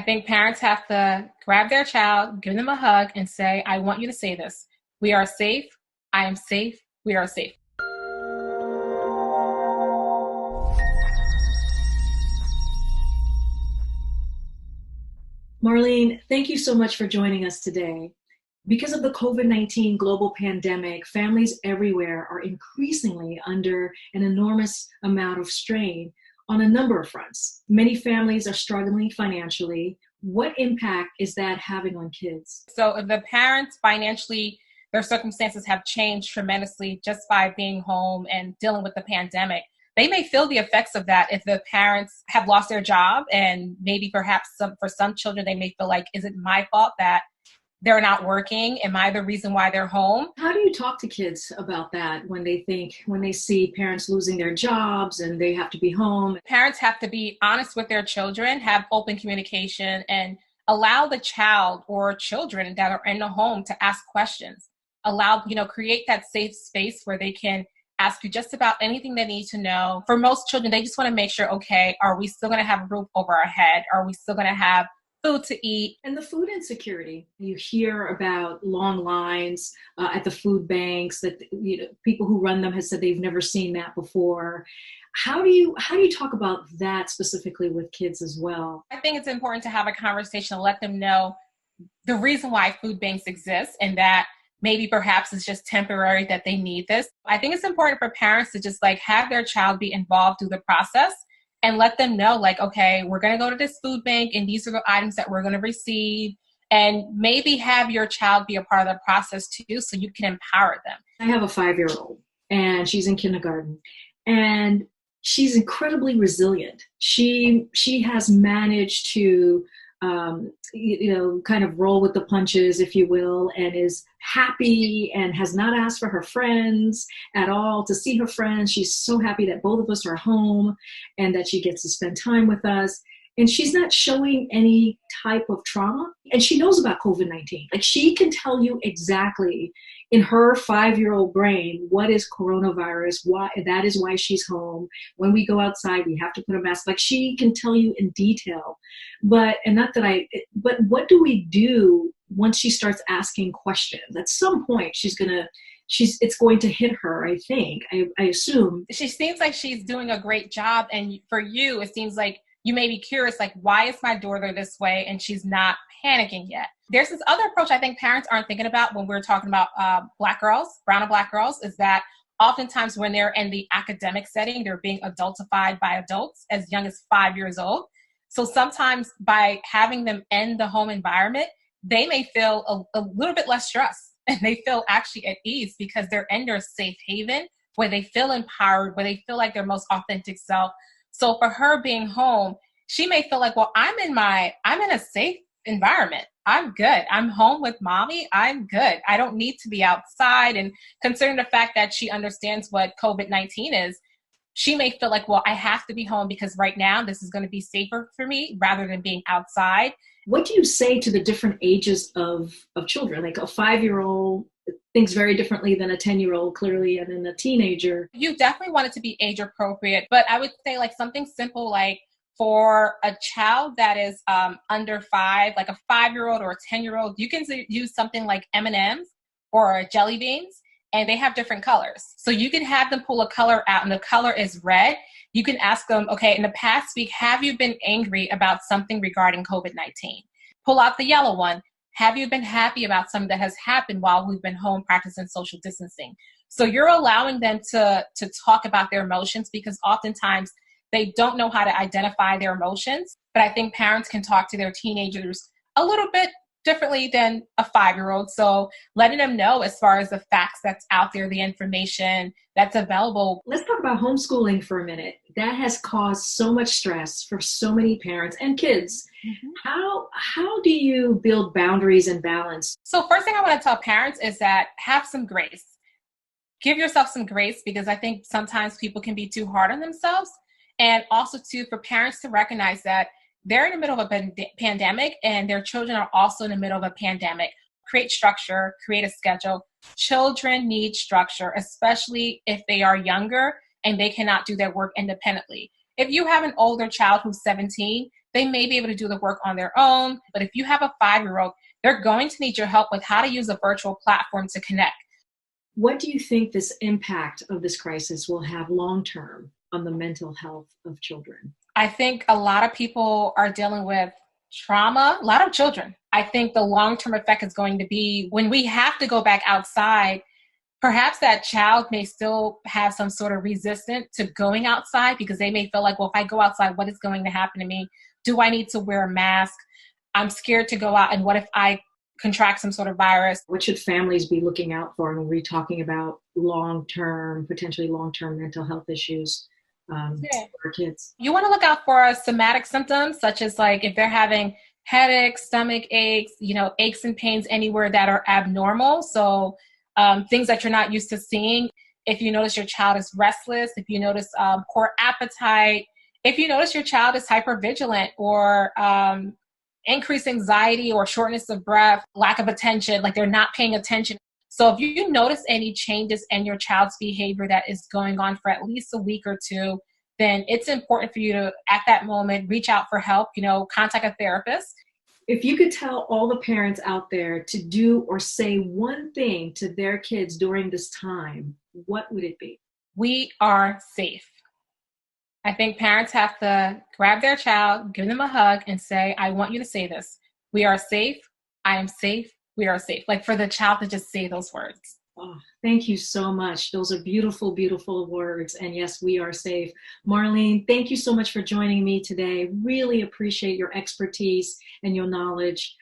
I think parents have to grab their child, give them a hug, and say, I want you to say this. We are safe. I am safe. We are safe. Marline, thank you so much for joining us today. Because of the COVID-19 global pandemic, families everywhere are increasingly under an enormous amount of strain on a number of fronts. Many families are struggling financially. What impact is that having on kids? So if the parents financially, their circumstances have changed tremendously just by being home and dealing with the pandemic. They may feel the effects of that if the parents have lost their job, and maybe perhaps for some children, they may feel like, is it my fault that they're not working? Am I the reason why they're home? How do you talk to kids about that when they see parents losing their jobs and they have to be home? Parents have to be honest with their children, have open communication, and allow the child or children that are in the home to ask questions. Create that safe space where they can ask you just about anything they need to know. For most children, they just want to make sure, okay, are we still going to have a roof over our head? Are we still going to have food to eat? And the food insecurity. You hear about long lines at the food banks that people who run them have said they've never seen that before. How do you talk about that specifically with kids as well? I think it's important to have a conversation to let them know the reason why food banks exist, and that maybe perhaps it's just temporary that they need this. I think it's important for parents to just have their child be involved through the process and let them know, okay, we're going to go to this food bank and these are the items that we're going to receive. And maybe have your child be a part of the process too, so you can empower them. I have a 5-year-old and she's in kindergarten, and she's incredibly resilient. She has managed to kind of roll with the punches, if you will, and is happy and has not asked for her friends at all to see her friends. She's so happy that both of us are home and that she gets to spend time with us. And she's not showing any type of trauma. And she knows about COVID-19. She can tell you exactly in her 5-year-old brain what is coronavirus, why that is why she's home. When we go outside, we have to put a mask. She can tell you in detail. But what do we do once she starts asking questions? At some point, it's going to hit her, I think. I assume. She seems like she's doing a great job. And for you, it seems like you may be curious, why is my daughter this way? And she's not panicking yet. There's this other approach I think parents aren't thinking about when we're talking about Black girls, brown and Black girls, is that oftentimes when they're in the academic setting, they're being adultified by adults as young as 5 years old. So sometimes by having them in the home environment, they may feel a little bit less stressed, and they feel actually at ease because they're in their safe haven where they feel empowered, where they feel like their most authentic self. So for her being home, she may feel like, well, I'm in a safe environment. I'm good. I'm home with mommy. I'm good. I don't need to be outside. And considering the fact that she understands what COVID-19 is, she may feel like, well, I have to be home because right now this is going to be safer for me rather than being outside. What do you say to the different ages of children? A 5-year-old thinks very differently than a 10-year-old, clearly, and then a teenager. You definitely want it to be age appropriate, but I would say something simple for a child that is under 5, a 5-year-old or a 10-year-old, you can use something like M&Ms or jelly beans, and they have different colors. So you can have them pull a color out, and the color is red. You can ask them, okay, in the past week, have you been angry about something regarding COVID-19? Pull out the yellow one. Have you been happy about something that has happened while we've been home practicing social distancing? So you're allowing them to talk about their emotions, because oftentimes they don't know how to identify their emotions. But I think parents can talk to their teenagers a little bit differently than a 5-year-old. So letting them know as far as the facts that's out there, the information that's available. Let's talk about homeschooling for a minute. That has caused so much stress for so many parents and kids. Mm-hmm. How do you build boundaries and balance? So first thing I want to tell parents is that have some grace. Give yourself some grace, because I think sometimes people can be too hard on themselves. And also too, for parents to recognize that they're in the middle of a pandemic and their children are also in the middle of a pandemic. Create structure, create a schedule. Children need structure, especially if they are younger and they cannot do their work independently. If you have an older child who's 17, they may be able to do the work on their own. But if you have a 5-year-old, they're going to need your help with how to use a virtual platform to connect. What do you think this impact of this crisis will have long-term on the mental health of children? I think a lot of people are dealing with trauma, a lot of children. I think the long-term effect is going to be when we have to go back outside, perhaps that child may still have some sort of resistance to going outside because they may feel like, well, if I go outside, what is going to happen to me? Do I need to wear a mask? I'm scared to go out. And what if I contract some sort of virus? What should families be looking out for when we're talking about potentially long-term mental health issues for kids? You want to look out for somatic symptoms, such as like if they're having headaches, stomach aches, aches and pains anywhere that are abnormal. So things that you're not used to seeing. If you notice your child is restless, if you notice poor appetite, if you notice your child is hypervigilant or increased anxiety or shortness of breath, lack of attention, like they're not paying attention. So if you notice any changes in your child's behavior that is going on for at least a week or two, then it's important for you to, at that moment, reach out for help, contact a therapist. If you could tell all the parents out there to do or say one thing to their kids during this time, what would it be? We are safe. I think parents have to grab their child, give them a hug, and say, I want you to say this. We are safe. I am safe. We are safe. Like for the child to just say those words. Oh, thank you so much. Those are beautiful, beautiful words. And yes, we are safe. Marline, thank you so much for joining me today. Really appreciate your expertise and your knowledge